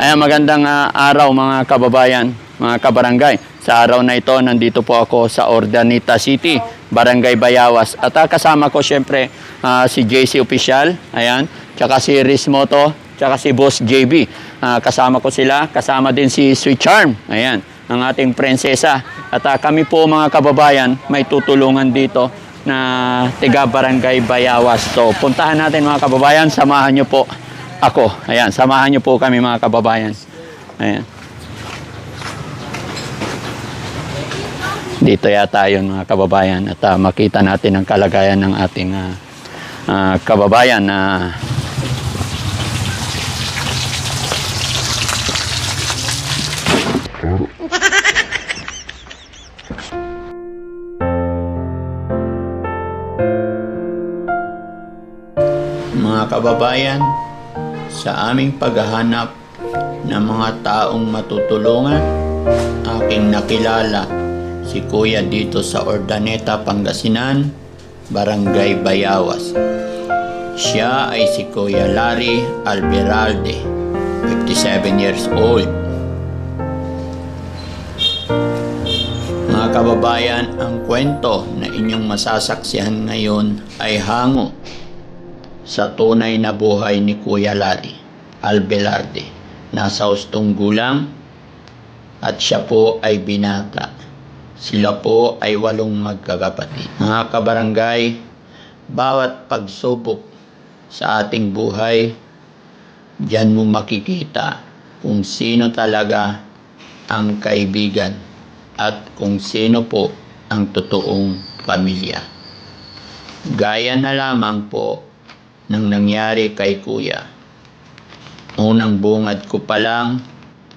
Ayan, magandang araw mga kababayan, mga kabarangay. Sa araw na ito, nandito po ako sa Urdaneta City, Barangay Bayawas. At kasama ko siyempre si JC Official, ayan, tsaka si Riz Moto, tsaka si Boss JB. Kasama ko sila, kasama din si Sweet Charm, ayan, ang ating prinsesa. At kami po mga kababayan, may tutulungan dito na tiga Barangay Bayawas. So, puntahan natin mga kababayan, samahan nyo po ako. Ayan, samahan nyo po kami mga kababayan. Ayan. Dito yata yun mga kababayan at makita natin ang kalagayan ng ating kababayan na mga kababayan, sa aming paghahanap ng mga taong matutulungan, aking nakilala si Kuya dito sa Urdaneta, Pangasinan, Barangay Bayawas. Siya ay si Kuya Larry Alberalde, 57 years old. Mga kababayan, ang kwento na inyong masasaksihan ngayon ay hango sa tunay na buhay ni Kuya Larry Alberalde. Nasa hustong gulang at siya po ay binata. Sila po ay 8 magkakapatid. Mga kabarangay, bawat pagsubok sa ating buhay, diyan mo makikita kung sino talaga ang kaibigan at kung sino po ang totoong pamilya. Gaya na lamang po nang nangyari kay Kuya. Unang bungad ko pa lang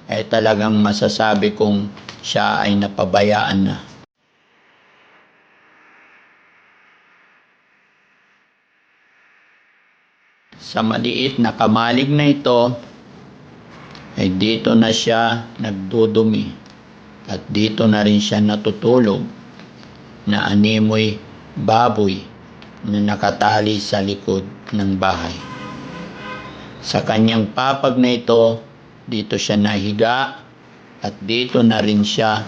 ay talagang masasabi kong siya ay napabayaan na. Sa maliit na kamalig na ito ay dito na siya nagdudumi at dito na rin siya natutulog na animoy baboy na nakatali sa likod ng bahay. Sa kanyang papag na ito, dito siya nahiga at dito na rin siya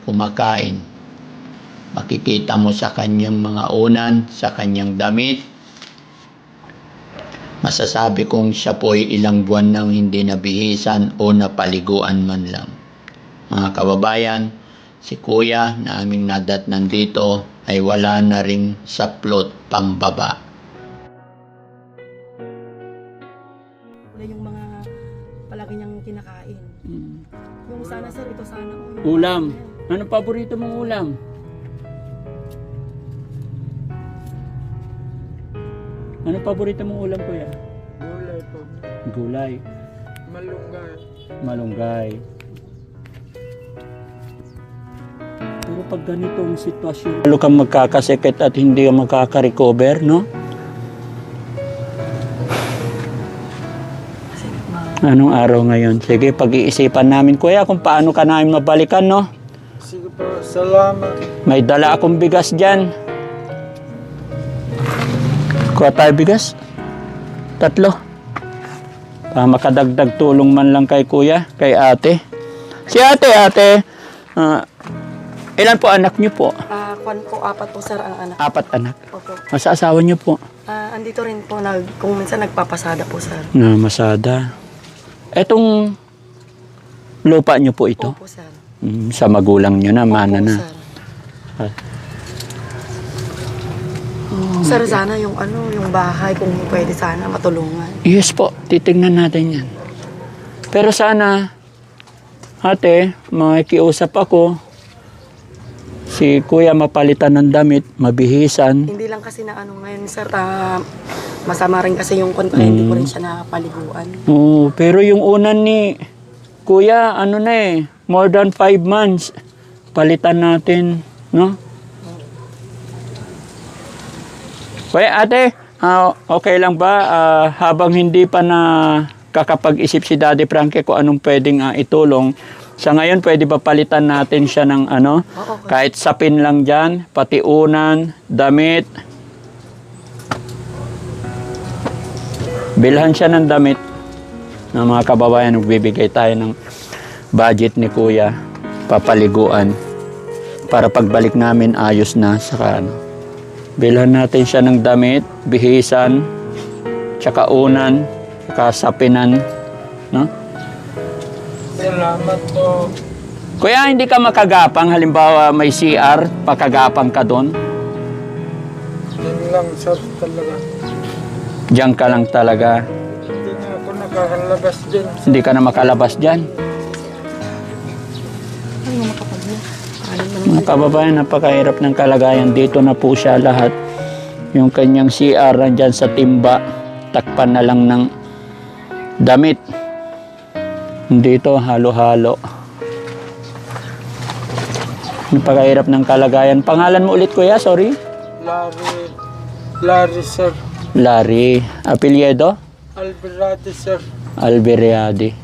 kumakain. Makikita mo sa kanyang mga unan, sa kanyang damit. Masasabi kong siya po ay ilang buwan nang hindi nabihisan o napaliguan man lang. Mga kababayan, si Kuya na aming nadatnan dito ay wala na ring saplot pambaba. Yung mga palagi niyang kinakain. Yung sana sir, ito sana. Ulam. Ano paborito mong ulam? Ano paborito mong ulam, Kuya? Gulay po. Gulay. Malunggay. Malunggay. Pero pag ganitong sitwasyon, lalo kang magkakasakit at hindi ka makaka-recover, no? Anong araw ngayon? Sige, pag-iisipan namin, Kuya, kung paano ka namin mabalikan, no? Sige po, salamat. May dala akong bigas dyan. Kuha tayo bigas? 3. Para makadagdag tulong man lang kay Kuya, kay ate. Si ate, ilan po anak niyo po? Kwan po, 4 po sir ang anak. 4 anak. Opo. Sa asawa niyo po? Andito rin po, kung minsan nagpapasada po sir. Na masada. Etong lupa niyo po ito? Opo sir. Sa magulang niyo na, mana Opo, na. sir. Sir, sana yung yung bahay, kung pwede sana matulungan. Yes po, titignan natin yan. Pero sana, ate, makikiusap ako, si Kuya mapalitan ng damit, mabihisan. Hindi lang kasi na ngayon sir, masama rin kasi yung hindi ko rin siya napaliguan. Oo, pero yung unan ni Kuya, more than 5 months. Palitan natin, no? Kaya ate, okay lang ba habang hindi pa na kakapag-isip si Daddy Frankie kung anong pwedeng itulong, sa ngayon pwede ba palitan natin siya ng Oo, kahit sapin lang dyan, pati unan, damit. Bilhan siya ng damit. Na mga kababayan, nagbibigay tayo ng budget ni Kuya, papaliguan, para pagbalik namin ayos na. Saka bilhan natin siya ng damit, bihisan, tsaka unan, tsaka sapinan, no? Salamat po. Kuya, hindi ka makagapang, halimbawa may CR, pakagapang ka doon? Yan lang sir talaga. Diyan ka lang talaga. Hindi na ako nakakalabas dyan. Hindi ka na makalabas dyan. Ano mo makapagyo? Mga kababayan, napakahirap ng kalagayan. Dito na po siya lahat. Yung kanyang CR dyan sa timba, takpan na lang ng damit. Dito, halo-halo. Napakahirap ng kalagayan. Pangalan mo ulit, Kuya? Sorry? Larry sir. Larry. Apelyido? Alberati sir. Alberiadi.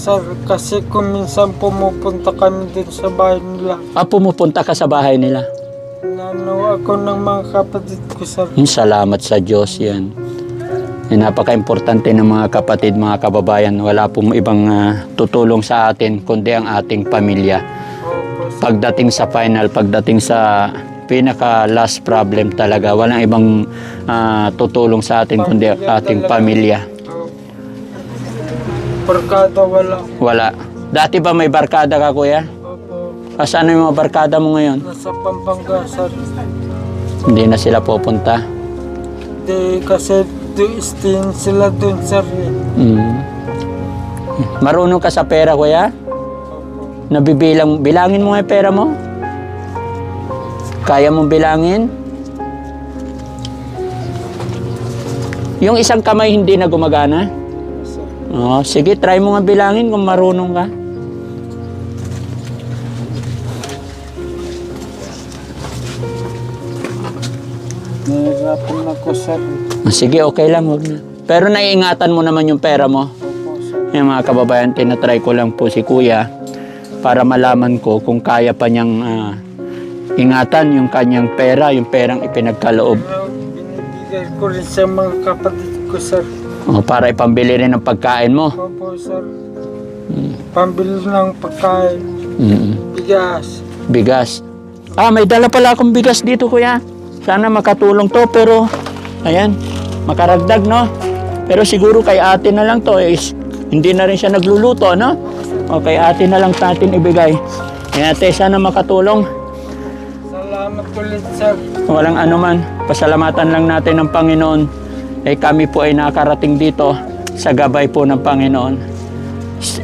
Sir, kasi kung minsan pumupunta kami din sa bahay nila. Pumupunta ka sa bahay nila. Nano ako ng mga kapatid ko sir. Salamat sa Diyos yan. Napaka-importante ng mga kapatid, mga kababayan. Wala pong ibang tutulong sa atin, kundi ang ating pamilya. Opo sir. Pagdating sa final, pagdating sa pinaka-last problem talaga, walang ibang tutulong sa atin, kundi ang ating pamilya. Barkada wala. Wala. Dati ba may barkada ka, Kuya? Opo. Saan yung mga barkada mo ngayon? Nasa Pampanga sir. Hindi na sila pupunta. Di kasi staying sila dun sir. Marunong ka sa pera, Kuya? Opo. Bilangin mo nga yung pera mo? Kaya mong bilangin? Yung isang kamay hindi na gumagana? Sir. Oh, sige, try mo nga bilangin kung marunong ka. Nahirapan ako sir. Sige, okay lang, wag na. Pero naiingatan mo naman yung pera mo. Opo sir. Yung mga kababayan, tinatry ko lang po si Kuya para malaman ko kung kaya pa niyang ingatan yung kanyang pera, yung perang ipinagkaloob. Pero binibigay ko rin sa mga kapatid ko sir. Oh, para ipambili rin ng pagkain mo. Opo sir. Pambili ng pagkain. Bigas. Bigas. May dala pala akong bigas dito, Kuya. Sana makatulong to, pero ayan, makaragdag, no? Pero siguro kay ate na lang to, hindi na rin siya nagluluto, no? O kay ate na lang natin ibigay. Kaya ate, sana makatulong. Salamat ulit sir. Walang anuman, pasalamatan lang natin ng Panginoon. kami po ay nakarating dito sa gabay po ng Panginoon.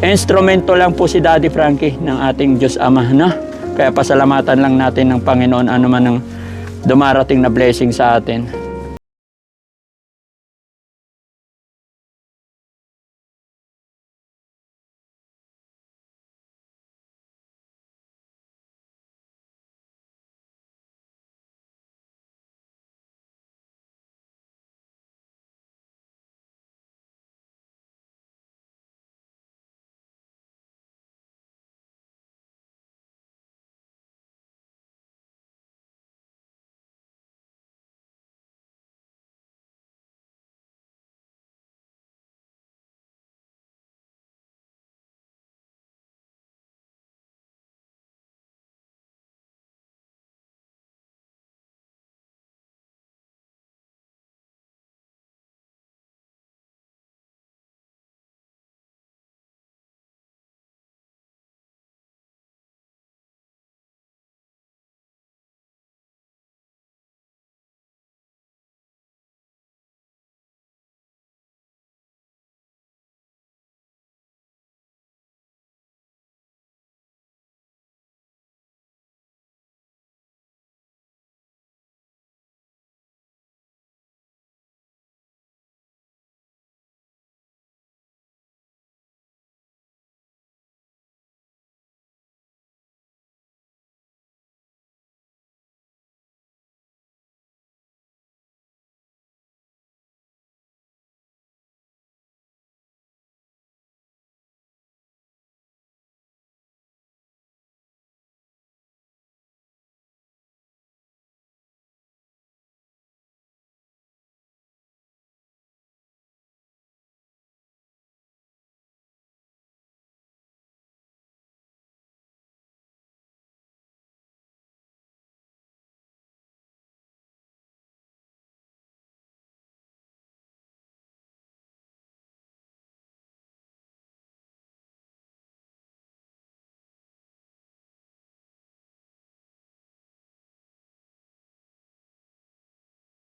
Instrumento lang po si Daddy Frankie ng ating Diyos Ama, no? Kaya pasalamatan lang natin ng Panginoon ano man ang dumarating na blessing sa atin.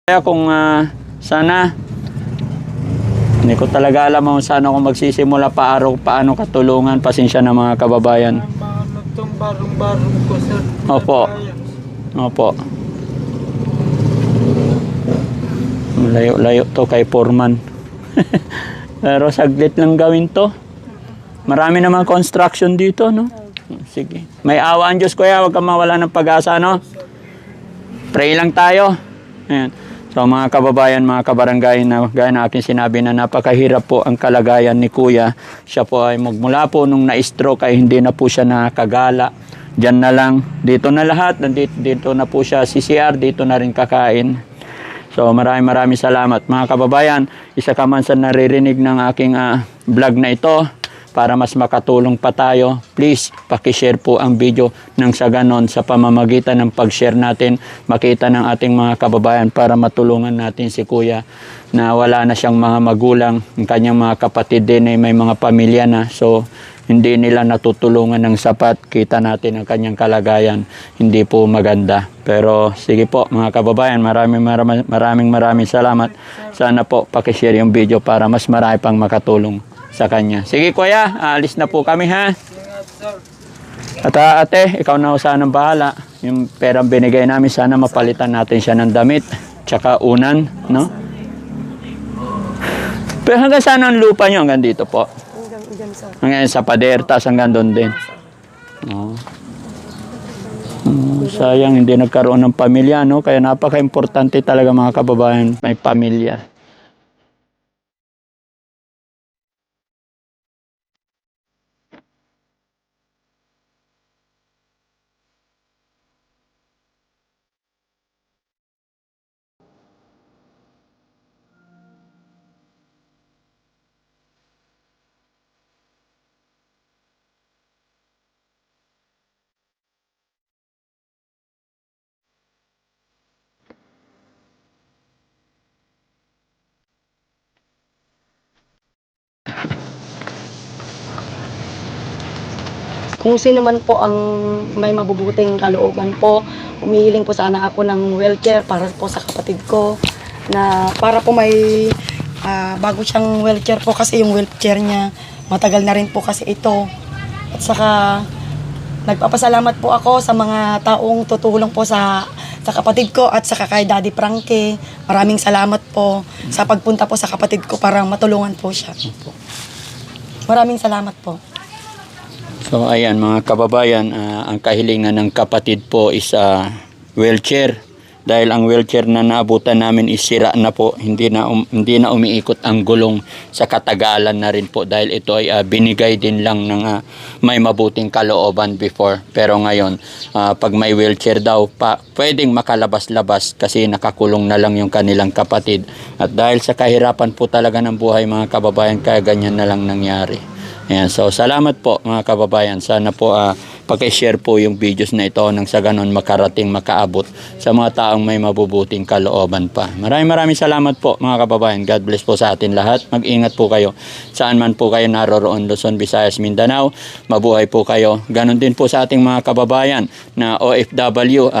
Kaya kung sana, hindi ko talaga alam kung saan ako magsisimula paano katulungan, pasensya na mga kababayan. Ano itong barong-barong ko, sir? Opo. Opo. Layo-layo to kay Foreman. Pero saglit lang gawin to. Marami naman construction dito, no? Sige. May awa ang Diyos, kuya. Huwag kang mawala ng pag-asa, no? Pray lang tayo. Ayan. So mga kababayan, mga kabarangay, na gaya na aking sinabi na napakahirap po ang kalagayan ni Kuya. Siya po ay magmula po nung na-stroke ay hindi na po siya nakagala. Diyan na lang, dito na lahat, dito na po siya CCR, dito na rin kakain. So maraming salamat mga kababayan. Isa ka man sa naririnig ng aking vlog na ito, para mas makatulong pa tayo, please pakishare po ang video nang sa ganon sa pamamagitan ng pag-share natin makita ng ating mga kababayan para matulungan natin si Kuya na wala na siyang mga magulang, ang kanyang mga kapatid din ay may mga pamilya na, so hindi nila natutulungan ng sapat. Kita natin ang kanyang kalagayan, hindi po maganda. Pero sige po mga kababayan, maraming salamat. Sana po pakishare yung video para mas marami pang makatulong sa kanya. Sige kuya, alis na po kami ha. At ate, ikaw na sana ang bahala. Yung perang binigay namin, sana mapalitan natin siya ng damit tsaka unan, no? Pero hanggang saan ang lupa nyo? Hanggang dito po? Hanggang sa... Hanggang sa pader, tas hanggang doon din. Oh. Sayang, hindi nagkaroon ng pamilya, no? Kaya napaka-importante talaga mga kababayan, may pamilya. Kung sino man po ang may mabubuting kalooban po, umihiling po sana ako ng wheelchair para po sa kapatid ko. na para po may bago siyang wheelchair po kasi yung wheelchair niya matagal na rin po kasi ito. At saka nagpapasalamat po ako sa mga taong tutulong po sa kapatid ko at saka kay Daddy Frankie. Maraming salamat po sa pagpunta po sa kapatid ko para matulungan po siya. Maraming salamat po. So ayan mga kababayan, ang kahilingan ng kapatid po is wheelchair. Dahil ang wheelchair na naabutan namin is sira na po, hindi na umiikot ang gulong sa katagalan na rin po dahil ito ay binigay din lang ng may mabuting kalooban before. Pero ngayon, pag may wheelchair daw, pwedeng makalabas-labas kasi nakakulong na lang yung kanilang kapatid. At dahil sa kahirapan po talaga ng buhay mga kababayan, kaya ganyan na lang nangyari. Ayan, so salamat po mga kababayan. Sana po paki-share po yung videos na ito nang sa ganon makarating, makaabot sa mga taong may mabubuting kalooban pa. Maraming salamat po mga kababayan. God bless po sa atin lahat. Mag-ingat po kayo. Saan man po kayo naroroon, Luzon, Visayas, Mindanao. Mabuhay po kayo. Ganon din po sa ating mga kababayan na OFW.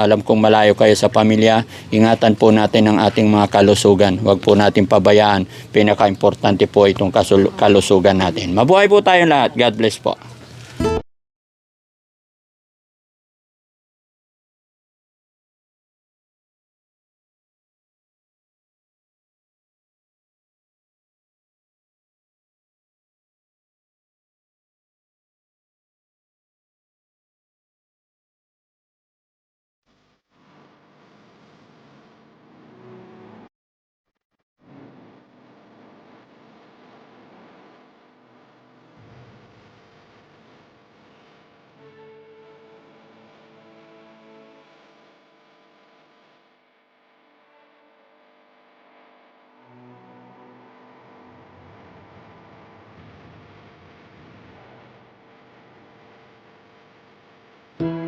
Alam kong malayo kayo sa pamilya. Ingatan po natin ang ating mga kalusugan. Huwag po natin pabayaan. Pinaka-importante po itong kalusugan natin. Mabuhay po tayo lahat. God bless po.